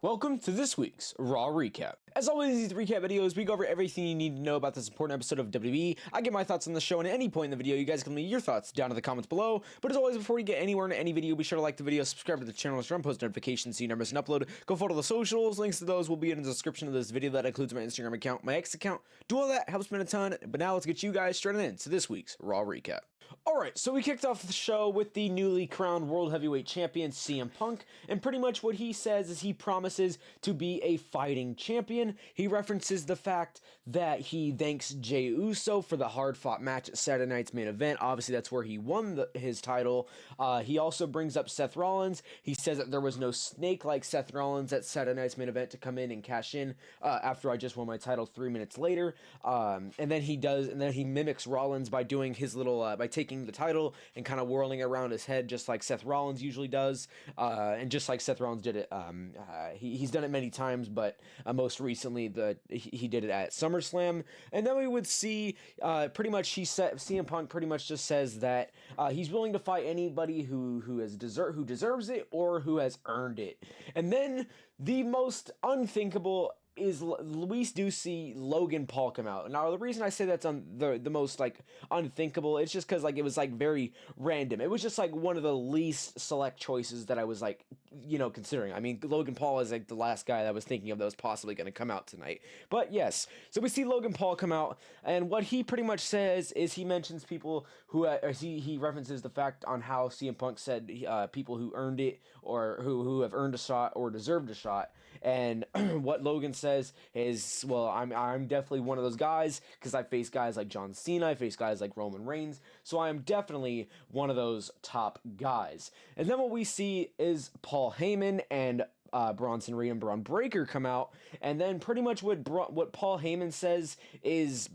Welcome to this week's Raw Recap. As always, these recap videos, we go over everything you need to know about this important episode of WWE. I get my thoughts on the show, and at any point in the video, you guys can leave your thoughts down in the comments below. But as always, before you get anywhere in any video, be sure to like the video, subscribe to the channel, turn on post notifications so you never miss an upload. Go follow the socials. Links to those will be in the description of this video. That includes my Instagram account, my X account. Do all that, helps me a ton. But now let's get you guys straight into this week's Raw Recap. Alright, so we kicked off the show with the newly crowned World Heavyweight Champion, CM Punk, and pretty much what he says is he promises to be a fighting champion. He references the fact that he thanks Jey Uso for the hard-fought match at Saturday night's main event. Obviously, that's where he won his title. He also brings up Seth Rollins. He says that there was no snake like Seth Rollins at Saturday night's main event to come in and cash in after I just won my title 3 minutes later. And then he mimics Rollins by doing his little, by taking the title and kind of whirling it around his head just like Seth Rollins usually does. And just like Seth Rollins did it, he's done it many times, but most recently he did it at SummerSlam. And then we would see pretty much CM Punk pretty much just says that he's willing to fight anybody who deserves it or who has earned it. And then the most unthinkable is Luis do see Logan Paul come out. Now, the reason I say that's on the most, like, unthinkable, it's just because, like, it was, like, very random. It was just, like, one of the least select choices that I was, like, you know, considering. I mean, Logan Paul is, like, the last guy that I was thinking of that was possibly going to come out tonight. But, yes, so we see Logan Paul come out, and what he pretty much says is he mentions people who, he references the fact on how CM Punk said people who earned it, or who have earned a shot or deserved a shot, and what Logan says is, well, I'm definitely one of those guys because I face guys like John Cena, I face guys like Roman Reigns, so I am definitely one of those top guys. And then what we see is Paul Heyman and Bronson Reed and Braun Breaker come out, and then pretty much what Paul Heyman says is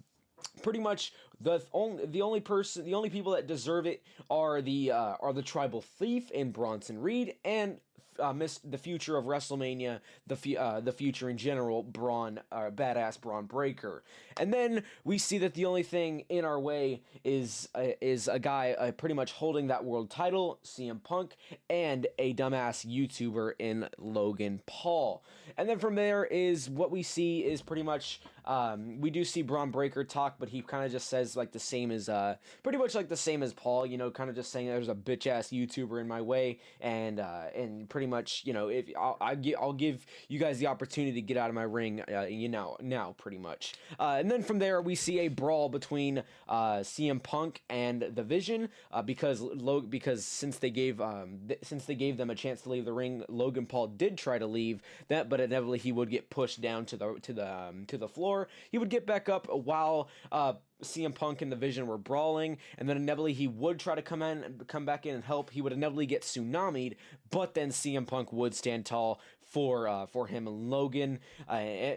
pretty much the only people that deserve it are the Tribal Thief and Bronson Reed and the future of WrestleMania, the future in general, badass Braun Breaker. And then we see that the only thing in our way is a guy pretty much holding that world title, CM Punk, and a dumbass YouTuber in Logan Paul. And then from there is what we see is pretty much we do see Braun Breaker talk, but he kind of just says like the same as pretty much like the same as Paul, you know, kind of just saying there's a bitch ass YouTuber in my way, and pretty much, you know, if I'll give you guys the opportunity to get out of my ring, now pretty much. And then from there we see a brawl between CM Punk and the Vision, because since they gave them a chance to leave the ring, Logan Paul did try to leave that, but inevitably he would get pushed down to the floor. He would get back up while CM Punk and the Vision were brawling, and then inevitably he would try to come back in and help. He would inevitably get tsunami'd, but then CM Punk would stand tall for him and Logan.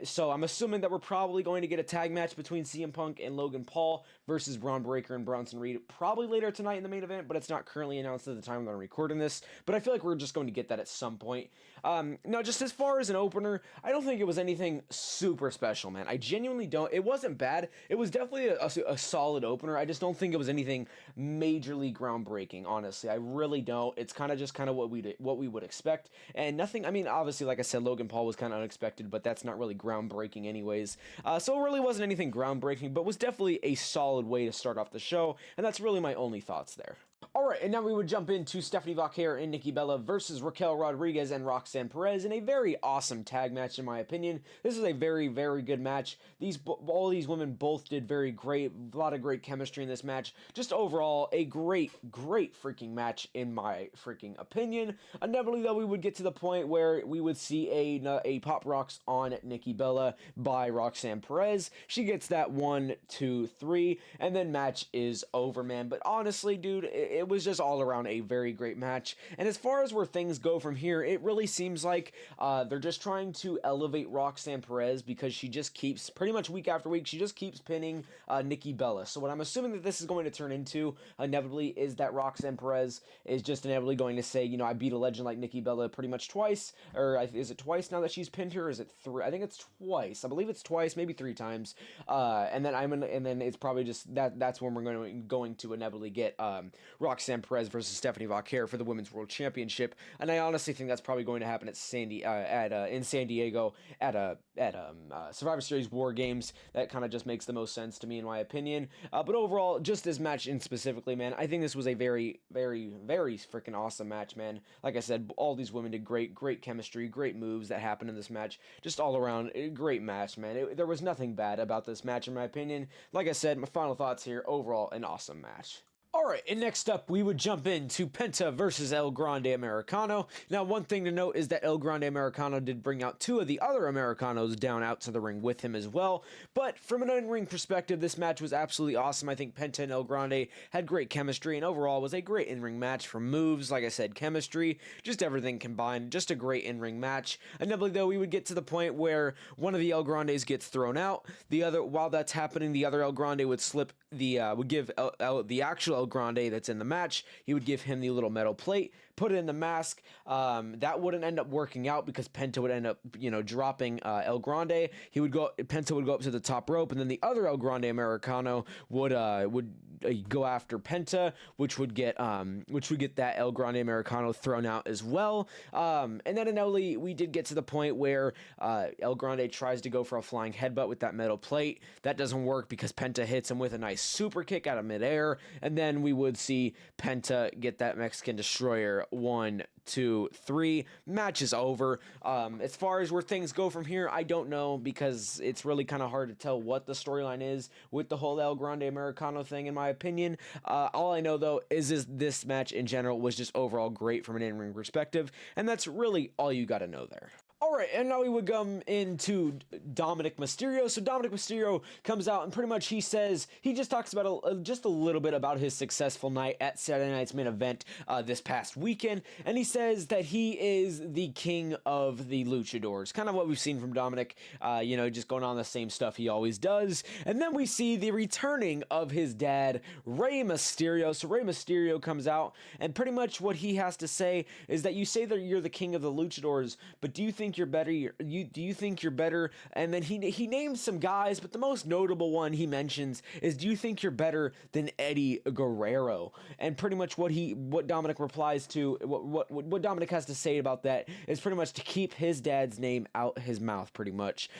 So I'm assuming that we're probably going to get a tag match between CM Punk and Logan Paul versus Braun Breaker and Bronson Reed probably later tonight in the main event, but it's not currently announced at the time that I'm recording this, but I feel like we're just going to get that at some point. Now, just as far as an opener, I don't think it was anything super special, man. I genuinely don't. It wasn't bad. It was definitely a solid opener. I just don't think it was anything majorly groundbreaking, honestly. I really don't. It's kind of what we would expect, and nothing. I mean, obviously, like I said, Logan Paul was kind of unexpected, but that's not really groundbreaking anyways. So it really wasn't anything groundbreaking, but was definitely a solid way to start off the show, and that's really my only thoughts there. Alright, and now we would jump into Stephanie Vaquer and Nikki Bella versus Raquel Rodriguez and Roxanne Perez in a very awesome tag match, in my opinion. This is a very, very good match. All these women both did very great, a lot of great chemistry in this match. Just overall, a great, great freaking match, in my freaking opinion. Inevitably, though, we would get to the point where we would see a Pop Rocks on Nikki Bella by Roxanne Perez. She gets that 1, 2, 3, and then match is over, man. But honestly, dude, it was just all around a very great match. And as far as where things go from here, it really seems like they're just trying to elevate Roxanne Perez, because she just keeps, pretty much week after week, she just keeps pinning Nikki Bella. So what I'm assuming that this is going to turn into, inevitably, is that Roxanne Perez is just inevitably going to say, you know, I beat a legend like Nikki Bella pretty much twice, or is it twice now that she's pinned her, or is it 3? I think it's twice. I believe it's twice, maybe 3 times. And then it's probably just that's when we're going to inevitably get Roxanne Roxanne Perez versus Stephanie Vauquer for the Women's World Championship, and I honestly think that's probably going to happen at in San Diego at Survivor Series War Games. That kind of just makes the most sense to me, in my opinion. But overall, just this match in specifically, man, I think this was a very, very, very freaking awesome match, man. Like I said, all these women did great chemistry, great moves that happened in this match. Just all around, great match, man. There was nothing bad about this match, in my opinion. Like I said, my final thoughts here, overall, an awesome match. Alright, and next up, we would jump into Penta versus El Grande Americano. Now, one thing to note is that El Grande Americano did bring out two of the other Americanos down out to the ring with him as well, but from an in-ring perspective, this match was absolutely awesome. I think Penta and El Grande had great chemistry, and overall was a great in-ring match from moves, like I said, chemistry, just everything combined, just a great in-ring match. Inevitably, though, we would get to the point where one of the El Grandes gets thrown out. The other, while that's happening, the other El Grande would slip would give the actual El Grande that's in the match, he would give him the little metal plate, put it in the mask. That wouldn't end up working out because Penta would end up, dropping El Grande. Penta would go up to the top rope, and then the other El Grande Americano would go after Penta, which would get that El Grande Americano thrown out as well. And then inevitably we did get to the point where El Grande tries to go for a flying headbutt with that metal plate. That doesn't work because Penta hits him with a nice super kick out of midair, and then we would see Penta get that Mexican Destroyer. 1, 2, 3. Match is over. As far as where things go from here, I don't know, because it's really kind of hard to tell what the storyline is with the whole El Grande Americano thing, in my opinion. All I know, though, is this match in general was just overall great from an in-ring perspective, and that's really all you got to know there. Alright, and now we would come into Dominic Mysterio. So Dominic Mysterio comes out and pretty much he just talks about just a little bit about his successful night at Saturday Night's Main Event this past weekend, and he says that he is the king of the luchadors. Kind of what we've seen from Dominic, just going on the same stuff he always does. And then we see the returning of his dad, Rey Mysterio. So Rey Mysterio comes out, and pretty much what he has to say is that you say that you're the king of the luchadors, but do you think you're better? Do you think you're better? And then he names some guys, but the most notable one he mentions is, do you think you're better than Eddie Guerrero? And pretty much what Dominic replies to, what Dominic has to say about that is pretty much to keep his dad's name out his mouth, pretty much.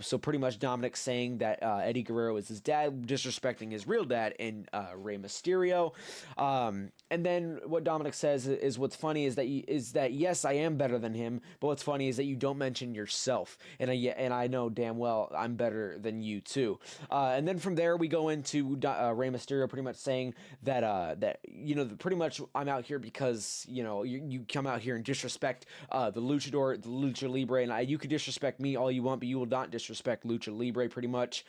So pretty much Dominic saying that Eddie Guerrero is his dad, disrespecting his real dad in Rey Mysterio. And then what Dominic says is what's funny is that yes, I am better than him, but what's funny is that you don't mention yourself, and I know damn well I'm better than you too. And then from there we go into Rey Mysterio pretty much saying that pretty much I'm out here because you come out here and disrespect the luchador, the lucha libre, and you could disrespect me all you want, but you will not disrespect lucha libre. Pretty much,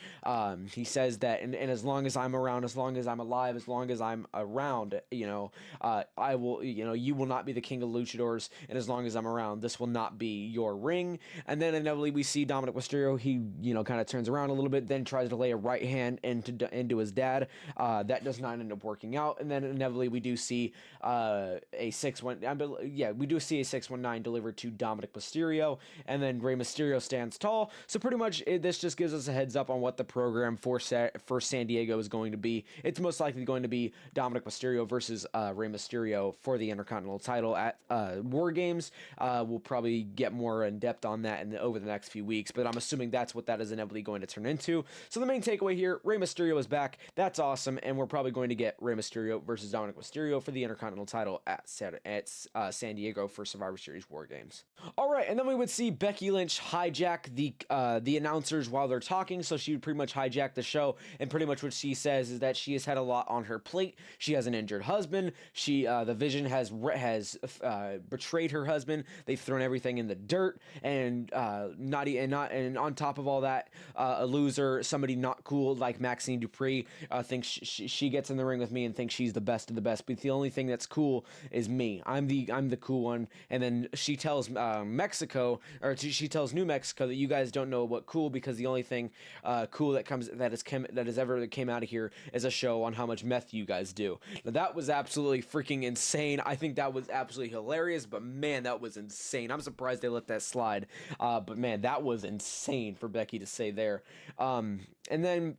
he says that, and as long as I'm around, as long as I'm alive, as long as I'm around, I will, you will not be the king of luchadors, and as long as I'm around, this will not be your ring. And then inevitably we see Dominic Mysterio, he kind of turns around a little bit, then tries to lay a right hand into his dad. That does not end up working out, and then inevitably we do see a 619 delivered to Dominic Mysterio, and then Rey Mysterio stands tall. So pretty much this just gives us a heads up on what the program for San Diego is going to be. It's most likely going to be Dominic Mysterio versus Rey Mysterio for the Intercontinental title at War Games. We'll probably get more in depth on that over the next few weeks, but I'm assuming that's what that is inevitably going to turn into. So the main takeaway here, Rey Mysterio is back. That's awesome, and we're probably going to get Rey Mysterio versus Dominic Mysterio for the Intercontinental title at San Diego for Survivor Series War Games. All right, and then we would see Becky Lynch hijack the announcers while they're talking, so she would pretty much hijack the show, and pretty much what she says is that she has had a lot on her plate. She has an injured husband. The Vision has betrayed her husband. They've thrown everything in the dirt, and on top of all that, a loser, somebody not cool like Maxine Dupree, thinks she gets in the ring with me and thinks she's the best of the best. But the only thing that's cool is me. I'm the cool one. And then she tells she tells New Mexico that you guys don't know what cool, because the only thing cool that has ever came out of here is a show on how much meth you guys do. Now, that was absolutely freaking insane. I think that was absolutely hilarious, but man, that was insane. I'm surprised they let that slide. But man, that was insane for Becky to say there. And then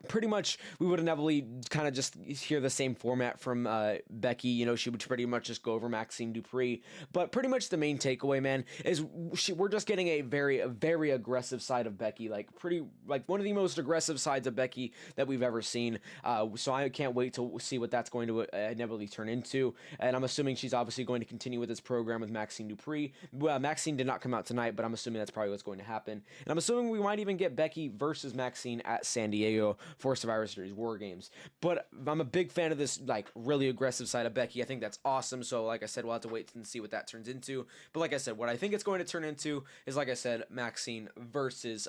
pretty much we would inevitably kind of just hear the same format from Becky. You know, she would pretty much just go over Maxine Dupree. But pretty much the main takeaway, man, is we're just getting a very aggressive side of Becky, like one of the most aggressive sides of Becky that we've ever seen. So I can't wait to see what that's going to inevitably turn into. And I'm assuming she's obviously going to continue with this program with Maxine Dupree. Well, Maxine did not come out tonight, but I'm assuming that's probably what's going to happen. And I'm assuming we might even get Becky versus Maxine at San Diego for Survivor Series War Games. But I'm a big fan of this, like, really aggressive side of Becky. I think that's awesome. So, like I said, we'll have to wait and see what that turns into. But like I said, what I think it's going to turn into is, like I said, Maxine versus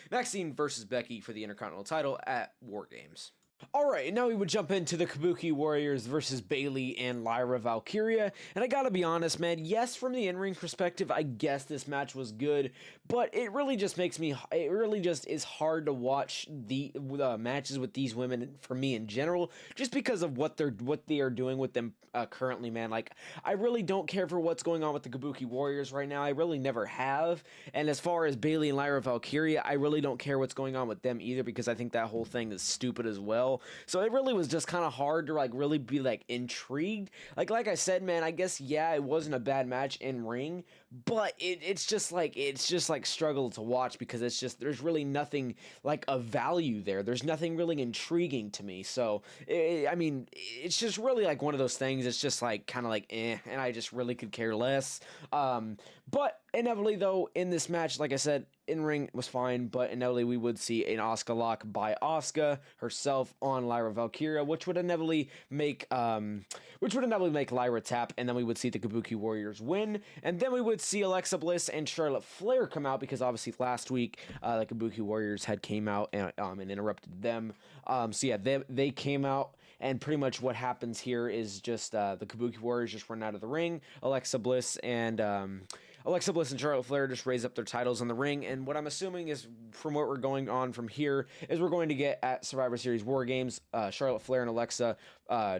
Becky for the Intercontinental title at War Games. Alright, now we would jump into the Kabuki Warriors versus Bayley and Lyra Valkyria, and I gotta be honest, man, yes, from the in-ring perspective, I guess this match was good, but it really just is hard to watch the matches with these women, for me in general, just because of what they are doing with them currently, man. Like, I really don't care for what's going on with the Kabuki Warriors right now. I really never have, and as far as Bayley and Lyra Valkyria, I really don't care what's going on with them either, because I think that whole thing is stupid as well. So it really was just kind of hard to like really be like intrigued. Like I said, man, I guess yeah, it wasn't a bad match in ring, but it's just like struggle to watch, because it's just there's really nothing like of value there. There's nothing really intriguing to me. So I mean, it's just really like one of those things. It's just like kind of like and I just really could care less. But inevitably though, in this match, like I said, in ring was fine, but inevitably we would see an Asuka lock by Asuka herself on Lyra Valkyria, which would inevitably make Lyra tap, and then we would see the Kabuki Warriors win, and then we would see Alexa Bliss and Charlotte Flair come out, because obviously last week the Kabuki Warriors had came out and interrupted them. So yeah, they came out. And pretty much what happens here is just the Kabuki Warriors just run out of the ring. Alexa Bliss and Charlotte Flair just raise up their titles in the ring. And what I'm assuming is, from what we're going on from here, is we're going to get at Survivor Series War Games, Charlotte Flair and Alexa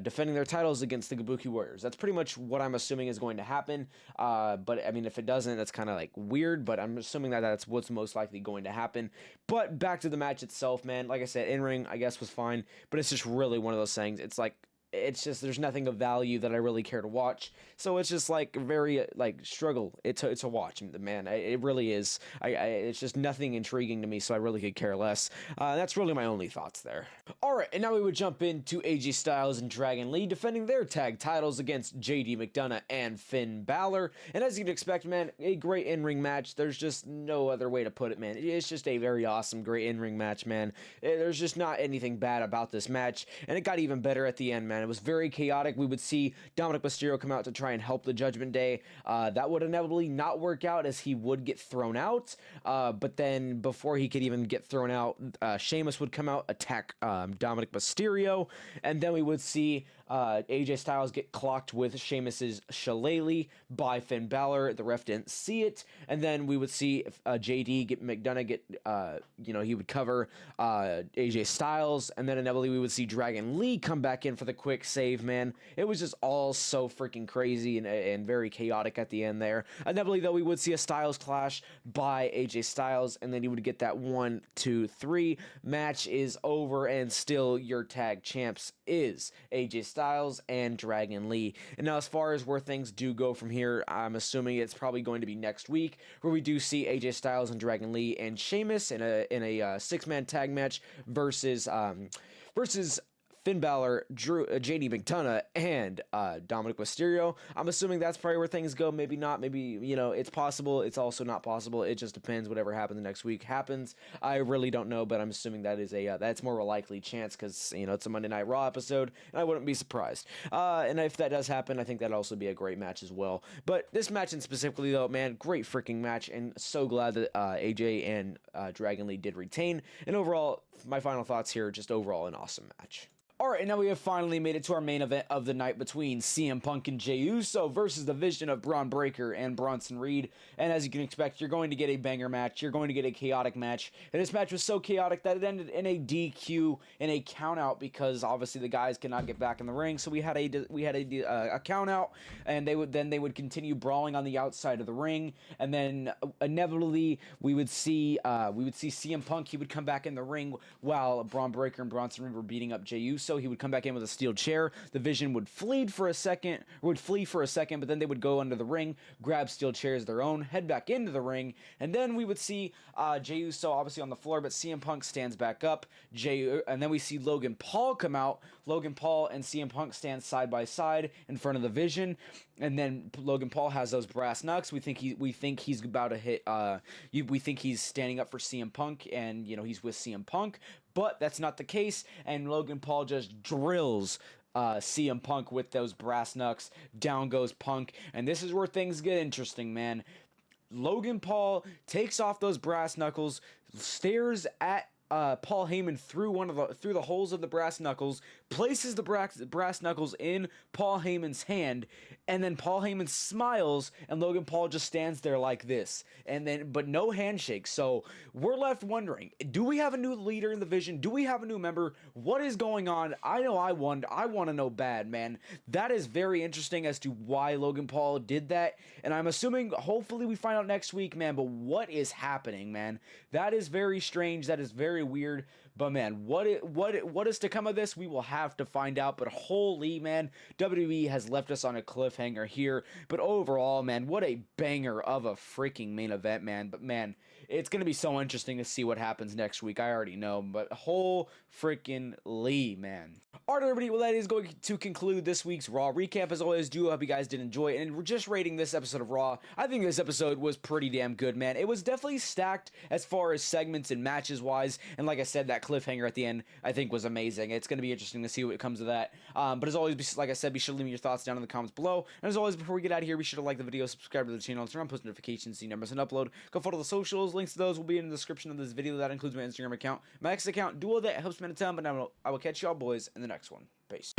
defending their titles against the Kabuki Warriors. That's pretty much what I'm assuming is going to happen. But I mean, if it doesn't, that's kind of like weird, but I'm assuming that that's what's most likely going to happen. But back to the match itself, man. Like I said, in ring, I guess was fine, but it's just really one of those things. It's just there's nothing of value that I really care to watch, so it's just like very like struggle to watch, man. It really is. It's just nothing intriguing to me, so I really could care less. That's really my only thoughts there. All right, and now we would jump into AJ Styles and Dragon Lee defending their tag titles against JD McDonough and Finn Balor. And as you'd expect, man, a great in-ring match. There's just no other way to put it, man. It's just a very awesome, great in-ring match, man. There's just not anything bad about this match, and it got even better at the end, man. It was very chaotic. We would see Dominic Mysterio come out to try and help the Judgment Day. That would inevitably not work out, as he would get thrown out. But then before he could even get thrown out, Sheamus would come out, attack Dominic Mysterio, and then we would see AJ Styles get clocked with Sheamus's shillelagh by Finn Balor. The ref didn't see it, and then we would see McDonough get he would cover AJ Styles, and then inevitably we would see Dragon Lee come back in for the quick save, man. It was just all so freaking crazy and very chaotic at the end there. Inevitably though, we would see a Styles clash by AJ Styles, and then you would get that 1, 2, 3 match is over, and still your tag champs is AJ Styles and Dragon Lee. And now as far as where things do go from here, I'm assuming it's probably going to be next week, where we do see AJ Styles and Dragon Lee and Sheamus in a 6-man tag match versus Finn Balor, JD McDonough, and Dominic Mysterio. I'm assuming that's probably where things go. Maybe not. Maybe, it's possible. It's also not possible. It just depends. Whatever happens the next week happens. I really don't know, but I'm assuming that is that's more of a likely chance, because, it's a Monday Night Raw episode, and I wouldn't be surprised. And if that does happen, I think that'd also be a great match as well. But this match in specifically, though, man, great freaking match, and so glad that AJ and Dragon Lee did retain. And overall, my final thoughts here, just overall an awesome match. Alright, and now we have finally made it to our main event of the night between CM Punk and Jey Uso versus the Vision of Braun Breaker and Bronson Reed. And as you can expect, you're going to get a banger match. You're going to get a chaotic match. And this match was so chaotic that it ended in a DQ and a countout because obviously the guys cannot get back in the ring. So we had a countout, and they would continue brawling on the outside of the ring, and then inevitably we would see CM Punk. He would come back in the ring while Braun Breaker and Bronson Reed were beating up Jey Uso. He would come back in with a steel chair. The Vision would flee for a second, but then they would go under the ring, grab steel chairs of their own, head back into the ring, and then we would see Jey Uso obviously on the floor, but CM Punk stands back up. And then we see Logan Paul come out. Logan Paul and CM Punk stand side by side in front of the Vision, and then Logan Paul has those brass knucks. We think he's about to hit. We think he's standing up for CM Punk, and he's with CM Punk. But that's not the case, and Logan Paul just drills CM Punk with those brass knucks. Down goes Punk, and this is where things get interesting, man. Logan Paul takes off those brass knuckles, stares at Paul Heyman through the holes of the brass knuckles, places the brass knuckles in Paul Heyman's hand, and then Paul Heyman smiles, and Logan Paul just stands there like this, but no handshake. So we're left wondering: do we have a new leader in the Vision? Do we have a new member? What is going on? I want to know bad, man. That is very interesting as to why Logan Paul did that, and I'm assuming hopefully we find out next week, man. But what is happening, man? That is very strange. That is very weird. But man, what is to come of this? We will have to find out. But holy man, WWE has left us on a cliffhanger here. But overall, man, what a banger of a freaking main event, man. But man, it's gonna be so interesting to see what happens next week. I already know, but whole freaking Lee, man. Alright, everybody, well, that is going to conclude this week's Raw recap. As always, do hope you guys did enjoy it. And we're just rating this episode of Raw. I think this episode was pretty damn good, man. It was definitely stacked as far as segments and matches wise. And like I said, that cliffhanger at the end, I think, was amazing. It's going to be interesting to see what comes of that. But as always, like I said, be sure to leave me your thoughts down in the comments below. And as always, before we get out of here, be sure to like the video, subscribe to the channel, and turn on post notifications so you never miss an upload. Go follow the socials. Links to those will be in the description of this video. That includes my Instagram account, my X account. Do all that. It helps me a ton. But now I will catch y'all boys in the next one. Peace.